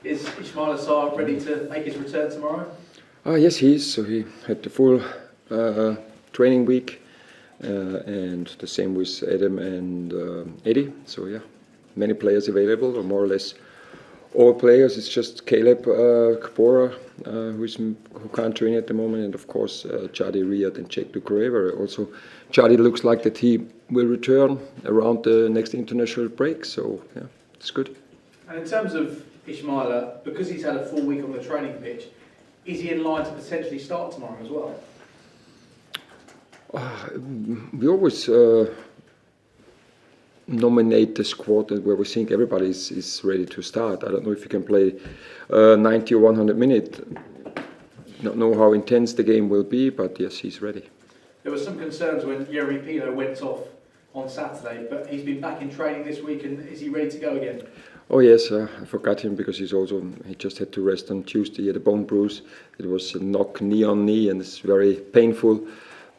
Is Ismail Assar ready to make his return tomorrow? Yes, he is. So he had the full training week, and the same with Adam and Eddie. So yeah, many players available, or more or less all players. It's just Caleb Kapora who can't train at the moment, and of course Chadi Riyad and Jack Dukureva. Also, Chadi looks like that he will return around the next international break. So yeah, it's good. And in terms of Ismail, because he's had a full week on the training pitch, is he in line to potentially start tomorrow as well? We always nominate the squad where we think everybody is ready to start. I don't know if you can play 90 or 100 minutes. Don't know how intense the game will be, but yes, he's ready. There were some concerns when Yuri Pino went off on Saturday, but he's been back in training this week, and is he ready to go again? Oh yes, I forgot him because he just had to rest on Tuesday. He had a bone bruise. It was a knock knee on knee, and it's very painful.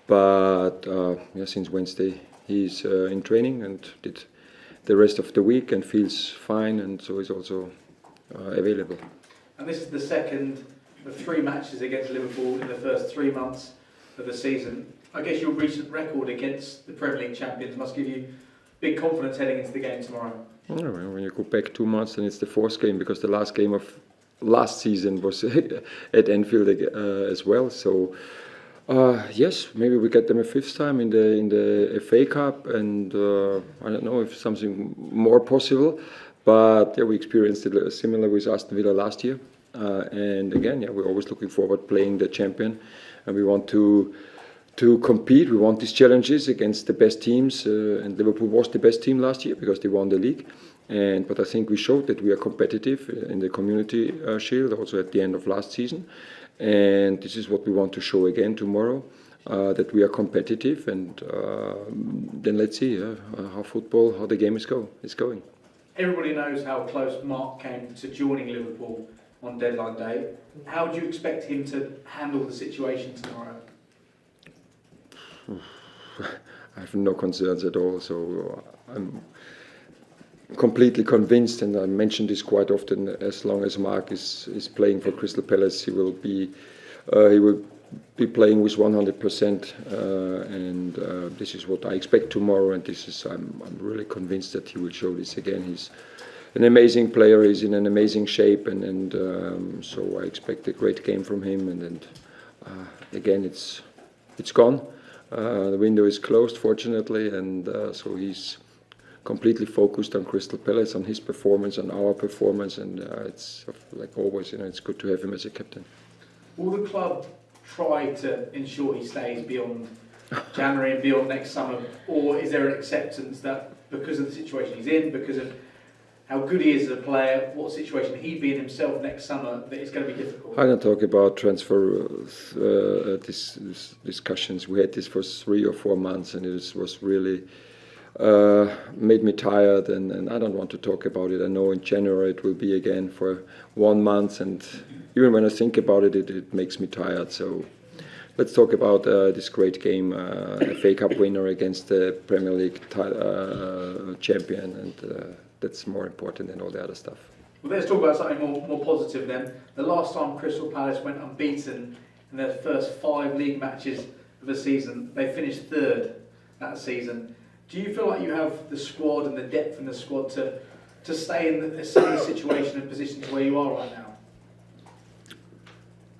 But yeah, since Wednesday he's in training and did the rest of the week and feels fine, and so he's also available. And this is the second of 3 matches against Liverpool in the first 3 months of the season. I guess your recent record against the Premier League champions must give you big confidence heading into the game tomorrow. Oh, when you go back 2 months, then it's the 4th game, because the last game of last season was at Anfield as well. So yes, maybe we get them a 5th time in the FA Cup, and I don't know if something more possible. But yeah, we experienced it similar with Aston Villa last year, and again, yeah, we're always looking forward playing the champion, and we want to compete. We want these challenges against the best teams, and Liverpool was the best team last year because they won the league. But I think we showed that we are competitive in the Community Shield, also at the end of last season. And this is what we want to show again tomorrow, that we are competitive. And then let's see how the game is going. Everybody knows how close Mark came to joining Liverpool on deadline day. How do you expect him to handle the situation tomorrow? I have no concerns at all, so I'm completely convinced, and I mention this quite often. As long as Mark is playing for Crystal Palace, he will be playing with 100%, and this is what I expect tomorrow. And I'm really convinced that he will show this again. He's an amazing player. He's in an amazing shape, and so I expect a great game from him. And again, it's gone. The window is closed, fortunately, and so he's completely focused on Crystal Palace, on his performance, on our performance, and it's like always, it's good to have him as a captain. Will the club try to ensure he stays beyond January and beyond next summer, or is there an acceptance that because of the situation he's in, because of how good he is as a player, what situation he'd be in himself next summer, that it's going to be difficult? I don't talk about transfer discussions. We had this for 3 or 4 months, and it was really made me tired, and I don't want to talk about it. I know in January it will be again for 1 month, and even when I think about it, it makes me tired. So let's talk about this great game, FA Cup winner against the Premier League champion, and that's more important than all the other stuff. Well, let's talk about something more positive then. The last time Crystal Palace went unbeaten in their first 5 league matches of the season, they finished 3rd that season. Do you feel like you have the squad and the depth in the squad to stay in the same situation and position to where you are right now?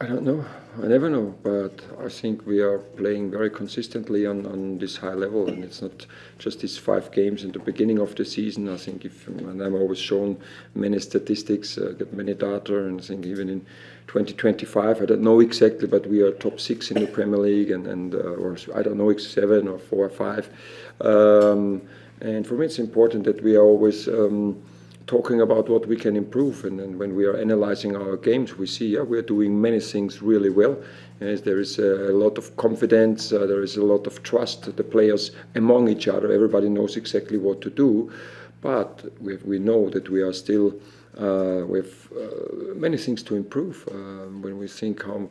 I don't know. I never know, but I think we are playing very consistently on this high level, and it's not just these 5 games in the beginning of the season. I think and I'm always shown many statistics, get many data, and I think even in 2025, I don't know exactly, but we are top 6 in the Premier League, and or I don't know, 7 or 4 or 5. And for me, it's important that we are always talking about what we can improve, and then when we are analyzing our games, we see we are doing many things really well. Yes, there is a lot of confidence, there is a lot of trust, the players among each other. Everybody knows exactly what to do, but we know that we are still we have many things to improve when we think how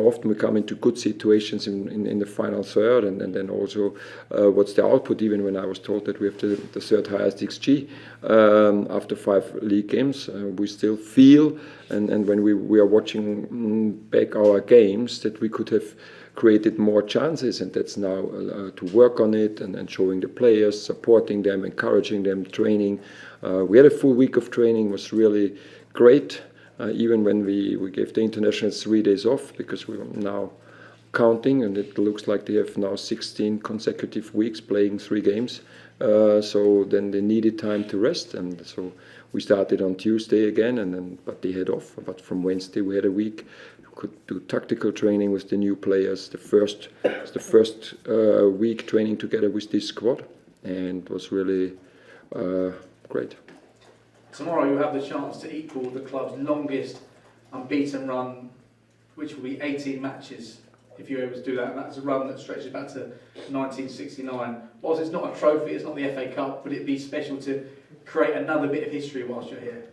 often we come into good situations in the final third, and then also what's the output. Even when I was told that we have the third highest XG after 5 league games, we still feel, and when we are watching back our games, that we could have created more chances, and that's now to work on it and showing the players, supporting them, encouraging them, training. We had a full week of training, was really great, even when we gave the internationals 3 days off, because we were now counting, and it looks like they have now 16 consecutive weeks playing 3 games. So then they needed time to rest, and so we started on Tuesday again, but they had off. But from Wednesday we had a week. Could do tactical training with the new players. The first week training together with this squad, and it was really great. Tomorrow you have the chance to equal the club's longest unbeaten run, which will be 18 matches. If you're able to do that, and that's a run that stretches back to 1969. Whilst it's not a trophy, it's not the FA Cup, would it be special to create another bit of history whilst you're here?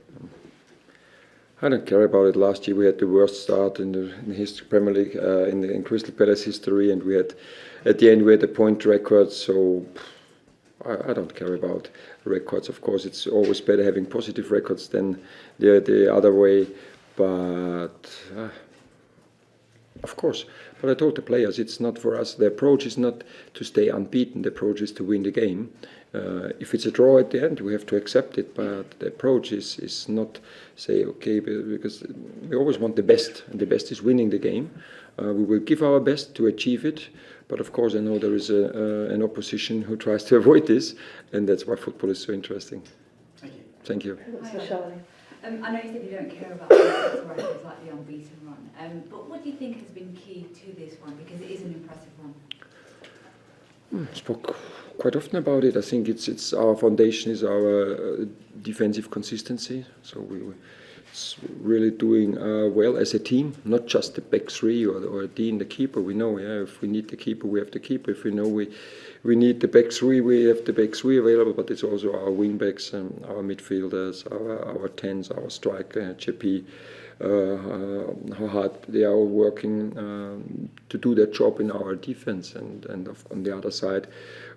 I don't care about it. Last year we had the worst start in the history Premier League in Crystal Palace history, and we had at the end we had a point record. So I don't care about records. Of course, it's always better having positive records than the other way. But of course, but I told the players it's not for us. The approach is not to stay unbeaten. The approach is to win the game. If it's a draw at the end, we have to accept it. But the approach is not say okay, because we always want the best, and the best is winning the game. We will give our best to achieve it. But of course, I know there is an opposition who tries to avoid this, and that's why football is so interesting. Thank you. Thank you. I know you said you don't care about the records like the unbeaten run, but what do you think has been key to this one? Because it is an impressive one. Spoke quite often about it. I think it's our foundation is our defensive consistency. So it's really doing well as a team, not just the back three or Dean, the keeper. We know, if we need the keeper, we have the keeper. If we know we need the back three, we have the back three available. But it's also our wing backs, our midfielders, our tens, our striker, JP. How hard they are all working to do their job in our defense, and on the other side,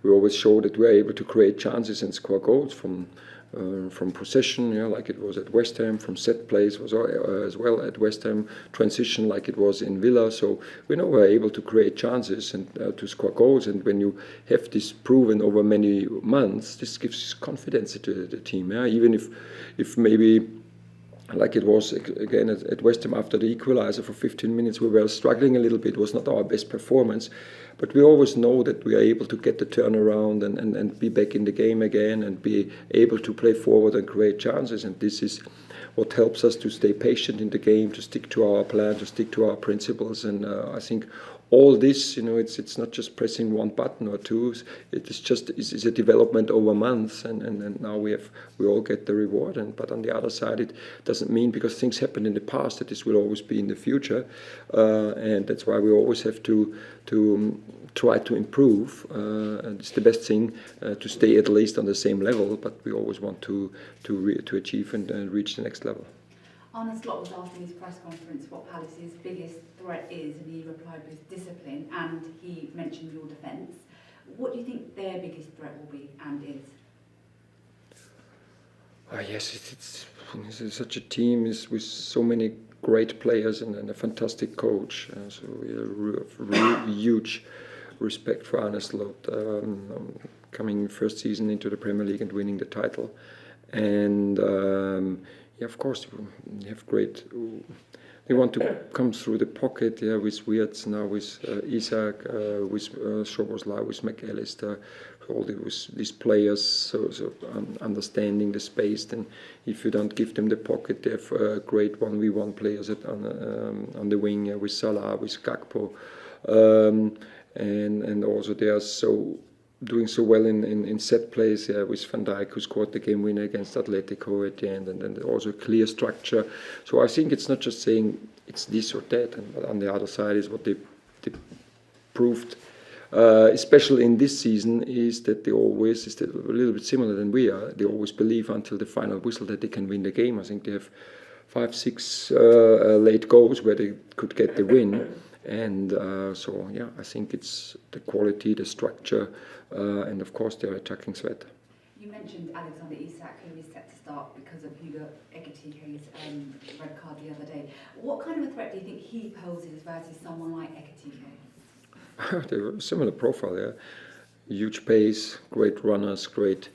we always show that we are able to create chances and score goals from possession, like it was at West Ham, from set plays was as well at West Ham, transition like it was in Villa. So we know we're able to create chances and to score goals. And when you have this proven over many months, this gives confidence to the team. Even if maybe, like it was again at West Ham after the equaliser for 15 minutes, we were struggling a little bit. It was not our best performance, but we always know that we are able to get the turnaround and be back in the game again and be able to play forward and create chances. And this is what helps us to stay patient in the game, to stick to our plan, to stick to our principles. And I think all this, it's not just pressing one button or two. It is just is a development over months, and now we all get the reward. But on the other side, it doesn't mean because things happened in the past that this will always be in the future, and that's why we always have to try to improve. And it's the best thing to stay at least on the same level. But we always want to achieve and reach the next level. Arne Slot was asked in his press conference what Palace's biggest threat is, and he replied with discipline, and he mentioned your defence. What do you think their biggest threat will be and is? Yes, it's such a team with so many great players and a fantastic coach. So we have huge respect for Arne Slot, coming first season into the Premier League and winning the title. And of course, we have great. They want to come through the pocket, with Wirtz now, with Isaac, with Szoboszlai, with McAllister, all these players, so understanding the space. Then, if you don't give them the pocket, they have great 1v1 players on the wing, with Salah, with Gakpo, and also they are doing so well in set plays, with Van Dijk, who scored the game winner against Atletico at the end, and then also clear structure. So I think it's not just saying it's this or that, but on the other side is what they proved especially in this season, is that they always, is a little bit similar than we are, they always believe until the final whistle that they can win the game. I think they have 5-6 late goals where they could get the win. And so, yeah, I think it's the quality, the structure, and of course their attacking threat. You mentioned Alexander Isak, who is set to start because of Hugo Ekitike's red card the other day. What kind of a threat do you think he poses versus someone like Ekitike? They were a similar profile, yeah. Huge pace, great runners, great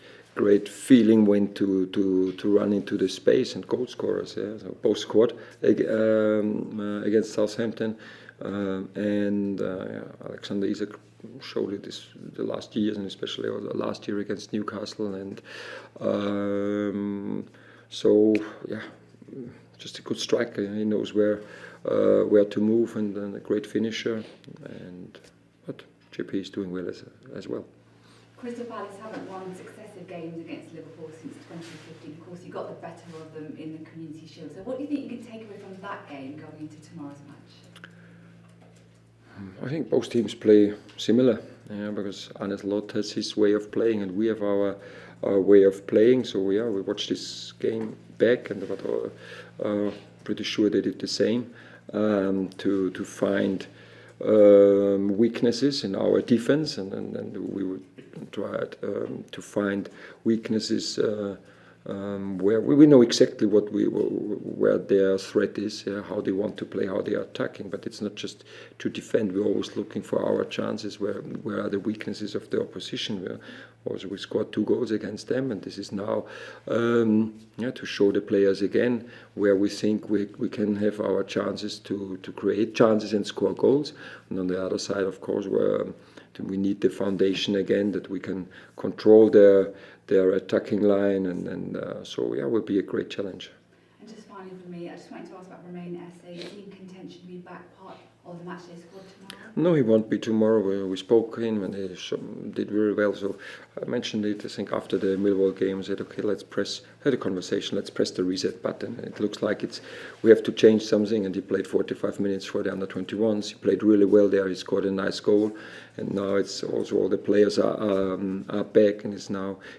feeling when to run into the space, and goal scorers. Yeah, so both scored against Southampton, and Alexander Isak showed it the last years, and especially last year against Newcastle, and so yeah, just a good striker. He knows where to move, and a great finisher, but JP is doing well as well. Crystal Palace haven't won successive games against Liverpool since 2015. Of course, you got the better of them in the Community Shield. So what do you think you can take away from that game going into tomorrow's match? I think both teams play similar, because Arne Slot has his way of playing and we have our way of playing. So yeah, we watched this game back, and pretty sure they did the same, to find weaknesses in our defense, and we would try to find weaknesses where we know exactly where their threat is, how they want to play, how they are attacking. But it's not just to defend. We're always looking for our chances. Where are the weaknesses of the opposition? Also, we scored 2 goals against them, and this is now to show the players again where we think we can have our chances to create chances and score goals. And on the other side, of course, we need the foundation again, that we can control their attacking line, and so yeah, it will be a great challenge. And just finally for me, I just wanted to ask about Romain Esse. Is he in contention to be back part of the matchday squad tomorrow? No, he won't be tomorrow. We spoke to him and he did very well. So I mentioned it, I think, after the Millwall game. I said, okay, had a conversation, let's press the reset button. It looks like we have to change something, and he played 45 minutes for the under-21s. He played really well there. He scored a nice goal. And now it's also all the players are back, and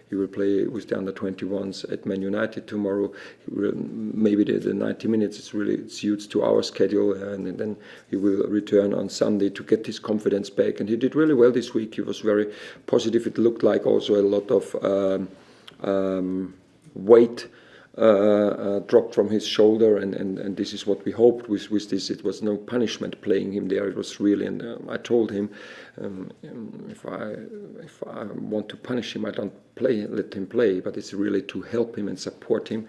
he will play with the under-21s at Man United tomorrow. Maybe the 90 minutes it suits to our schedule, and then he will return on Sunday to get his confidence back. And he did really well this week. He was very positive. It looked like also a lot of weight dropped from his shoulder, and this is what we hoped with this. It was no punishment playing him there. It was really, and I told him, if I want to punish him, I don't let him play, but it's really to help him and support him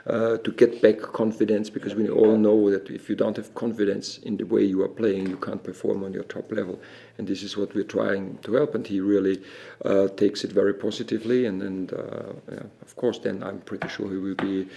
to get back confidence, because we all know that if you don't have confidence in the way you are playing, you can't perform on your top level. And this is what we're trying to help, and he really takes it very positively, and of course then I'm pretty sure he will be